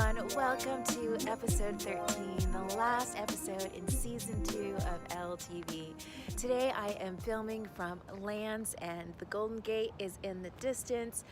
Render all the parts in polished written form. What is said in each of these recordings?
everyone. Welcome to episode 13, the last episode in season 2 of elle-TV. Today I am filming from Land's End. The Golden Gate is in the distance.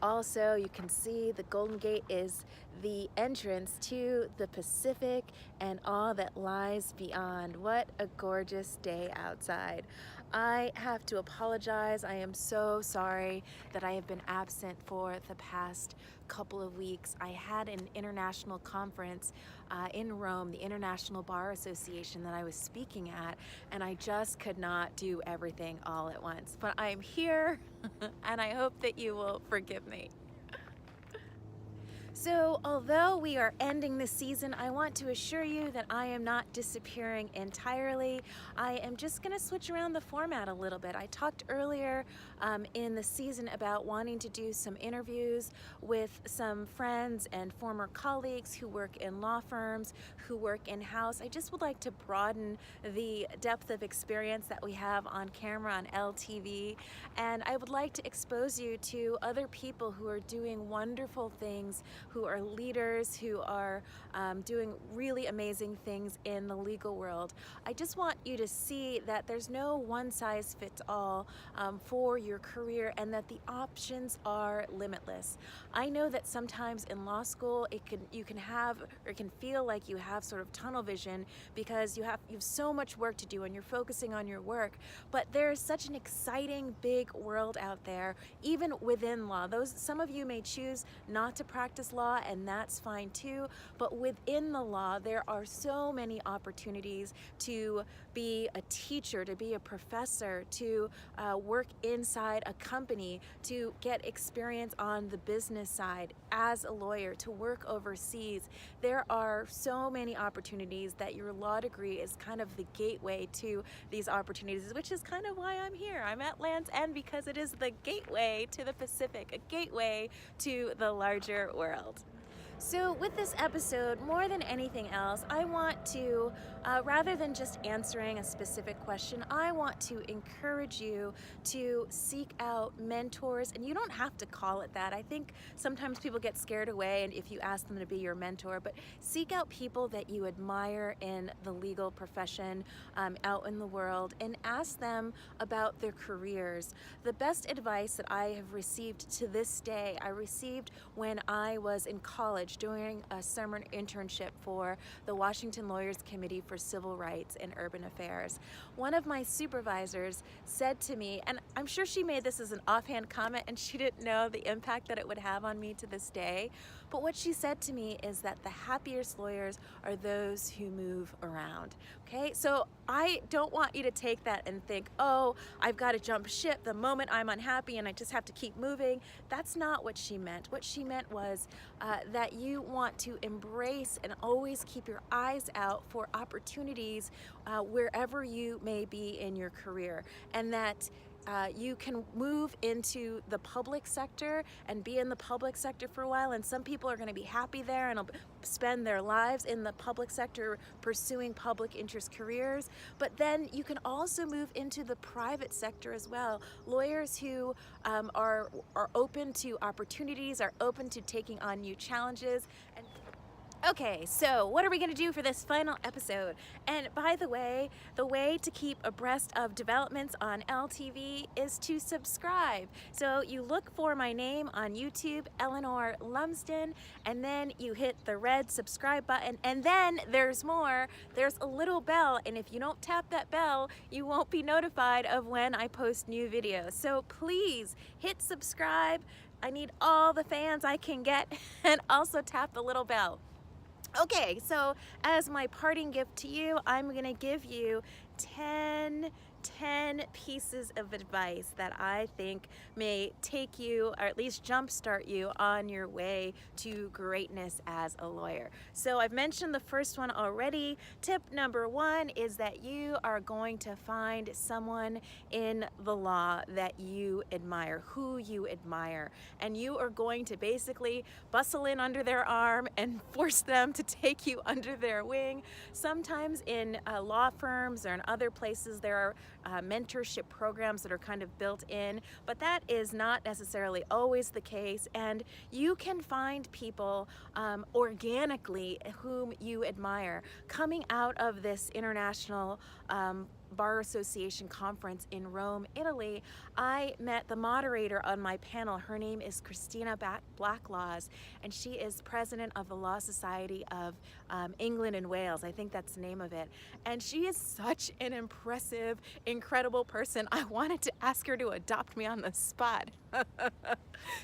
Also, you can see the Golden Gate is the entrance to the Pacific and all that lies beyond. What a gorgeous day outside. I have to apologize. I am so sorry that I have been absent for the past couple of weeks. I had an international conference in Rome, the International Bar Association that I was speaking at, and I just could not do everything all at once. But I'm here and I hope that you will forgive me. So, although we are ending the season, I want to assure you that I am not disappearing entirely. I am just going to switch around the format a little bit. I talked earlier in the season about wanting to do some interviews with some friends and former colleagues who work in law firms, who work in-house. I just would like to broaden the depth of experience that we have on camera on elle-TV, and I would like to expose you to other people who are doing wonderful things, who are leaders, who are doing really amazing things in the legal world. I just want you to see that there's no one-size-fits-all for your career, and that the options are limitless. I know that sometimes in law school it can feel like you have sort of tunnel vision because you have so much work to do and you're focusing on your work, but there's such an exciting big world out there, even within law. Some of you may choose not to practice law, and that's fine too, but within the law there are so many opportunities to be a teacher, to be a professor, to work inside a company, to get experience on the business side as a lawyer, to work overseas. There are so many opportunities that your law degree is kind of the gateway to these opportunities, which is kind of why I'm here. I'm at Land's End because it is the gateway to the Pacific, a gateway to the larger world. So with this episode, more than anything else, I want to, rather than just answering a specific question, I want to encourage you to seek out mentors, and you don't have to call it that. I think sometimes people get scared away and if you ask them to be your mentor, but seek out people that you admire in the legal profession, out in the world, and ask them about their careers. The best advice that I have received to this day, I received when I was in college doing a summer internship for the Washington Lawyers Committee for Civil Rights and Urban Affairs. One of my supervisors said to me, and I'm sure she made this as an offhand comment and she didn't know the impact that it would have on me to this day, but what she said to me is that the happiest lawyers are those who move around. Okay, so I don't want you to take that and think, oh, I've got to jump ship the moment I'm unhappy and I just have to keep moving. That's not what she meant. What she meant was that you want to embrace and always keep your eyes out for opportunities wherever you may be in your career, and that you can move into the public sector and be in the public sector for a while, and some people are going to be happy there and spend their lives in the public sector pursuing public interest careers, but then you can also move into the private sector as well. Lawyers who are open to opportunities, are open to taking on new challenges. And okay, so what are we going to do for this final episode? And by the way to keep abreast of developments on elle-TV is to subscribe. So you look for my name on YouTube, Eleanor Lumsden, and then you hit the red subscribe button, and then there's more. There's a little bell, and if you don't tap that bell, you won't be notified of when I post new videos. So please hit subscribe. I need all the fans I can get, and also tap the little bell. Okay, so as my parting gift to you, I'm going to give you 10 pieces of advice that I think may take you, or at least jumpstart you on your way to greatness as a lawyer. So I've mentioned the first one already. Tip number 1 is that you are going to find someone in the law that you admire, who you admire, and you are going to basically bustle in under their arm and force them to take you under their wing. Sometimes in law firms or in other places there are mentorship programs that are kind of built in, but that is not necessarily always the case, and you can find people organically whom you admire. Coming out of this international Bar Association conference in Rome, Italy, I met the moderator on my panel. Her name is Christina Blacklaws, and she is president of the Law Society of England and Wales. I think that's the name of it. And she is such an impressive, incredible person. I wanted to ask her to adopt me on the spot.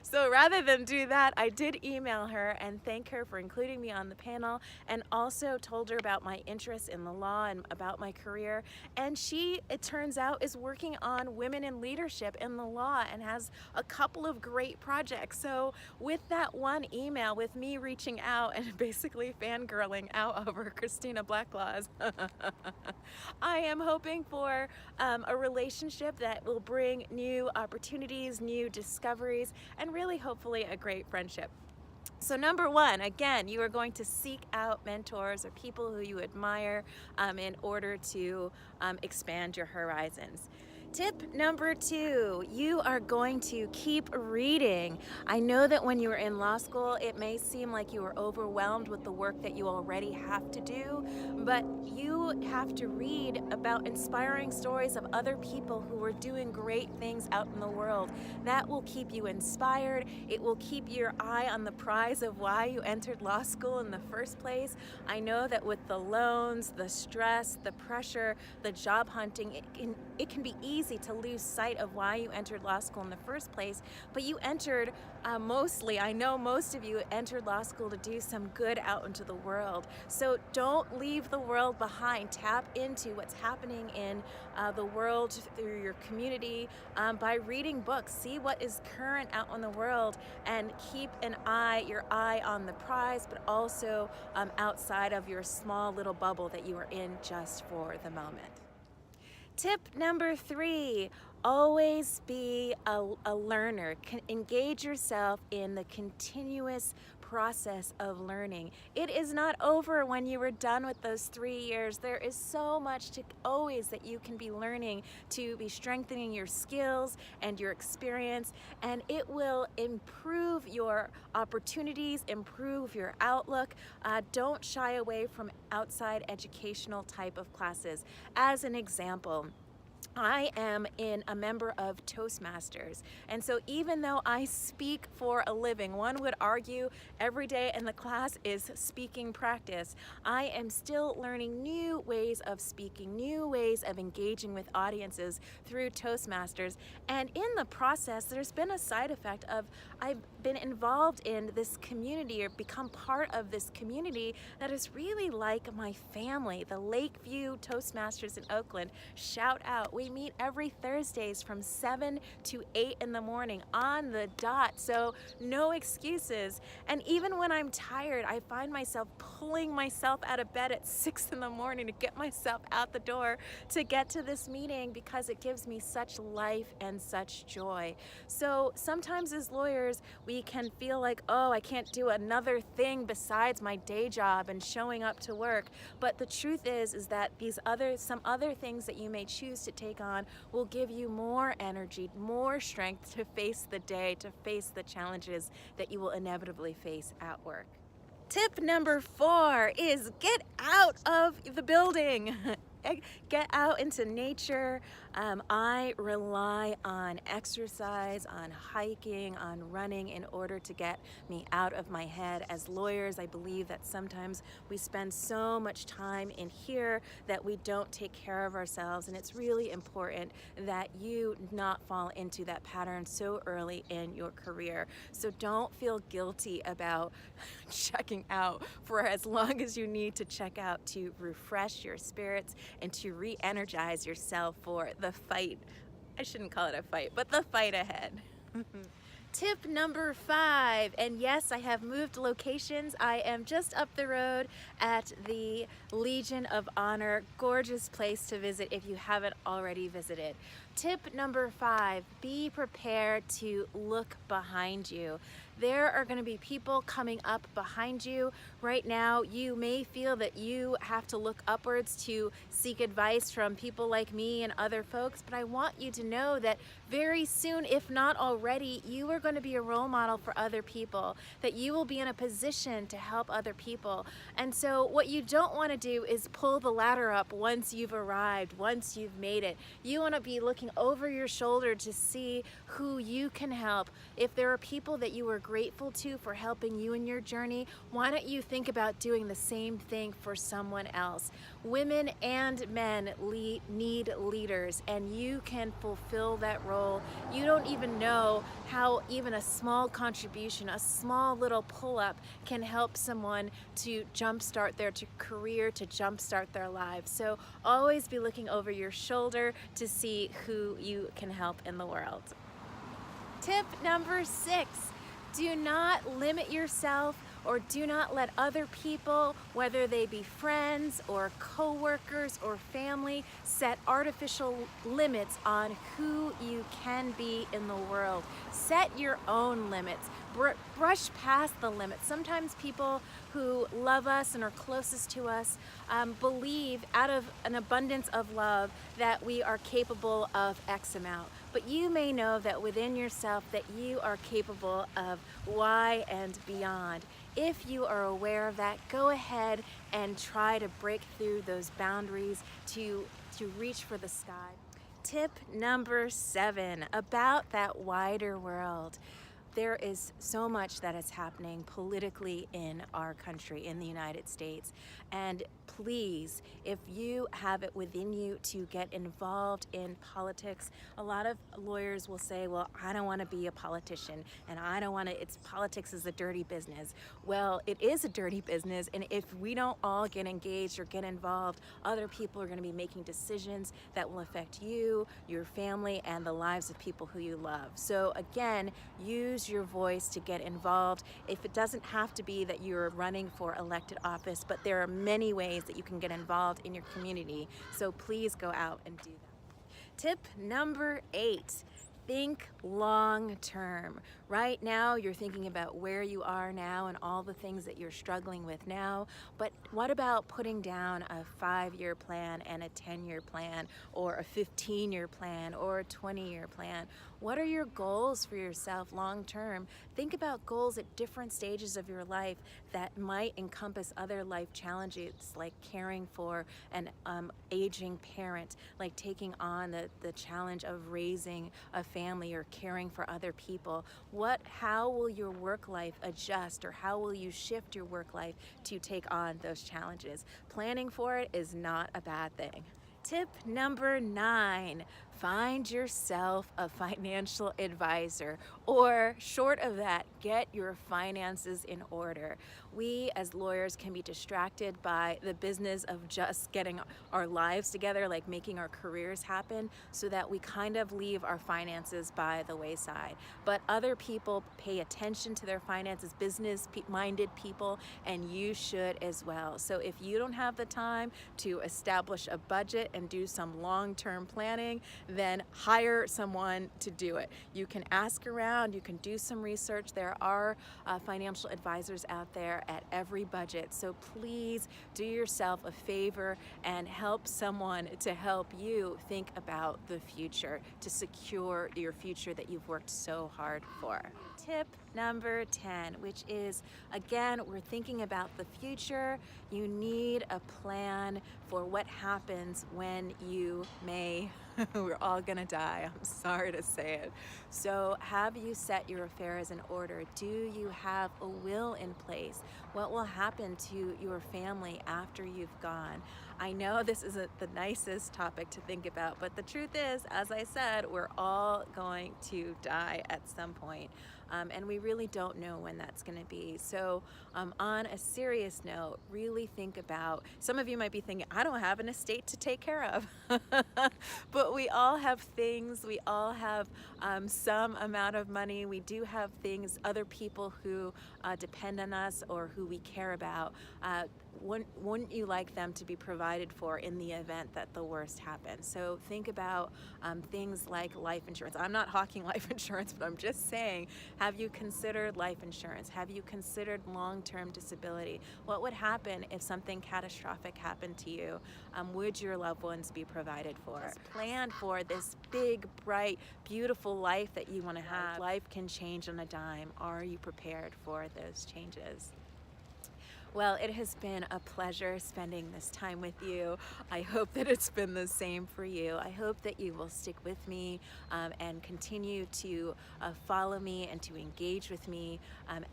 So rather than do that, I did email her and thank her for including me on the panel, and also told her about my interest in the law and about my career. And she, it turns out, is working on women in leadership in the law and has a couple of great projects. So with that one email, with me reaching out and basically fangirling out over Christina Blacklaws, I am hoping for a relationship that will bring new opportunities, new discoveries, and really hopefully a great friendship. So number one, again, you are going to seek out mentors or people who you admire in order to expand your horizons. Tip number two, you are going to keep reading. I know that when you are in law school, it may seem like you are overwhelmed with the work that you already have to do, but you have to read about inspiring stories of other people who are doing great things out in the world. That will keep you inspired. It will keep your eye on the prize of why you entered law school in the first place. I know that with the loans, the stress, the pressure, the job hunting, it can be easy to lose sight of why you entered law school in the first place, but you entered I know most of you entered law school to do some good out into the world. So don't leave the world behind. Tap into what's happening in the world through your community by reading books. See what is current out in the world and keep your eye on the prize, but also outside of your small little bubble that you are in just for the moment. Tip number three, always be a learner. Engage yourself in the continuous process of learning. It is not over when you are done with those 3 years. There is so much that you can be learning, to be strengthening your skills and your experience, and it will improve your opportunities, improve your outlook. Don't shy away from outside educational type of classes. As an example, I am a member of Toastmasters, and so even though I speak for a living, one would argue every day in the class is speaking practice, I am still learning new ways of speaking, new ways of engaging with audiences through Toastmasters, and in the process there's been a side effect of I've been involved in this community or become part of this community that is really like my family. The Lakeview Toastmasters in Oakland, shout out. We meet every Thursdays from 7 to 8 in the morning on the dot, so no excuses. And even when I'm tired, I find myself pulling myself out of bed at 6 in the morning to get myself out the door to get to this meeting because it gives me such life and such joy. So sometimes as lawyers, we can feel like, oh, I can't do another thing besides my day job and showing up to work. But the truth is that some other things that you may choose to take on will give you more energy, more strength to face the day, to face the challenges that you will inevitably face at work. Tip number 4 is get out of the building. Get out into nature. I rely on exercise, on hiking, on running in order to get me out of my head. As lawyers, I believe that sometimes we spend so much time in here that we don't take care of ourselves, and it's really important that you not fall into that pattern so early in your career. So don't feel guilty about checking out for as long as you need to check out to refresh your spirits and to re-energize yourself for the fight. I shouldn't call it a fight, but the fight ahead. Tip number 5, and yes, I have moved locations. I am just up the road at the Legion of Honor. Gorgeous place to visit if you haven't already visited. Tip number 5, be prepared to look behind you. There are going to be people coming up behind you. Right now, you may feel that you have to look upwards to seek advice from people like me and other folks, but I want you to know that very soon, if not already, you are going to be a role model for other people, that you will be in a position to help other people. And so what you don't want to do is pull the ladder up once you've arrived, once you've made it. You want to be looking over your shoulder to see who you can help. If there are people that you are grateful to for helping you in your journey, why don't you think about doing the same thing for someone else? Women and men need leaders, and you can fulfill that role. You don't even know how even a small contribution, a small little pull-up can help someone to jumpstart their career, to jumpstart their lives. So always be looking over your shoulder to see who you can help in the world. Tip number 6, do not limit yourself or do not let other people, whether they be friends or co-workers or family, set artificial limits on who you can be in the world. Set your own limits. Brush past the limits. Sometimes people who love us and are closest to us believe out of an abundance of love that we are capable of X amount. But you may know that within yourself that you are capable of Y and beyond. If you are aware of that, go ahead and try to break through those boundaries to reach for the sky. Tip number 7, about that wider world. There is so much that is happening politically in our country, in the United States. And please, if you have it within you to get involved in politics, a lot of lawyers will say, well, I don't want to be a politician, and I don't want to, politics is a dirty business. Well, it is a dirty business, and if we don't all get engaged or get involved, other people are going to be making decisions that will affect you, your family, and the lives of people who you love. So again, use your voice to get involved. If it doesn't have to be that you're running for elected office, but there are many ways that you can get involved in your community. So please go out and do that. Tip number 8, think long term. Right now, you're thinking about where you are now and all the things that you're struggling with now, but what about putting down a 5-year plan and a 10-year plan, or a 15-year plan, or a 20-year plan? What are your goals for yourself long term? Think about goals at different stages of your life that might encompass other life challenges, like caring for an aging parent, like taking on the challenge of raising a family or caring for other people. How will your work life adjust, or how will you shift your work life to take on those challenges? Planning for it is not a bad thing. Tip number 9, find yourself a financial advisor, or short of that, get your finances in order. We as lawyers can be distracted by the business of just getting our lives together, like making our careers happen, so that we kind of leave our finances by the wayside. But other people pay attention to their finances, business-minded people, and you should as well. So if you don't have the time to establish a budget and do some long-term planning, then hire someone to do it. You can ask around, you can do some research. There are financial advisors out there at every budget. So please do yourself a favor and help someone to help you think about the future, to secure your future that you've worked so hard for. Tip number 10, which is, again, we're thinking about the future. You need a plan for what happens when you may we're all gonna die, I'm sorry to say it. So have you set your affairs in order? Do you have a will in place? What will happen to your family after you've gone? I know this isn't the nicest topic to think about, but the truth is, as I said, we're all going to die at some point. And we really don't know when that's going to be. So on a serious note, really think about, some of you might be thinking, I don't have an estate to take care of. But we all have things, we all have some amount of money, we do have things, other people who depend on us or who we care about. wouldn't you like them to be provided for in the event that the worst happens? So think about things like life insurance. I'm not hawking life insurance, but I'm just saying, have you considered life insurance? Have you considered long-term disability? What would happen if something catastrophic happened to you? Would your loved ones be provided for? Plan for this big, bright, beautiful life that you want to have. Life can change on a dime. Are you prepared for those changes? Well, it has been a pleasure spending this time with you. I hope that it's been the same for you. I hope that you will stick with me and continue to follow me and to engage with me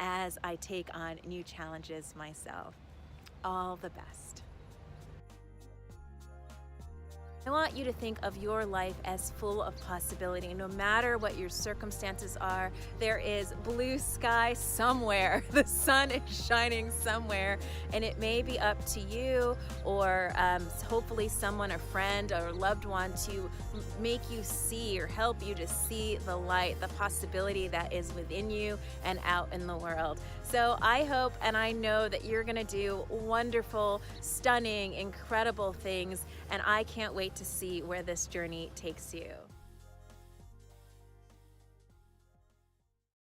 as I take on new challenges myself. All the best. I want you to think of your life as full of possibility. No matter what your circumstances are, there is blue sky somewhere. The sun is shining somewhere, and it may be up to you or hopefully someone, a friend or a loved one, to make you see or help you to see the light, the possibility that is within you and out in the world. So I hope and I know that you're gonna do wonderful, stunning, incredible things, and I can't wait to see where this journey takes you.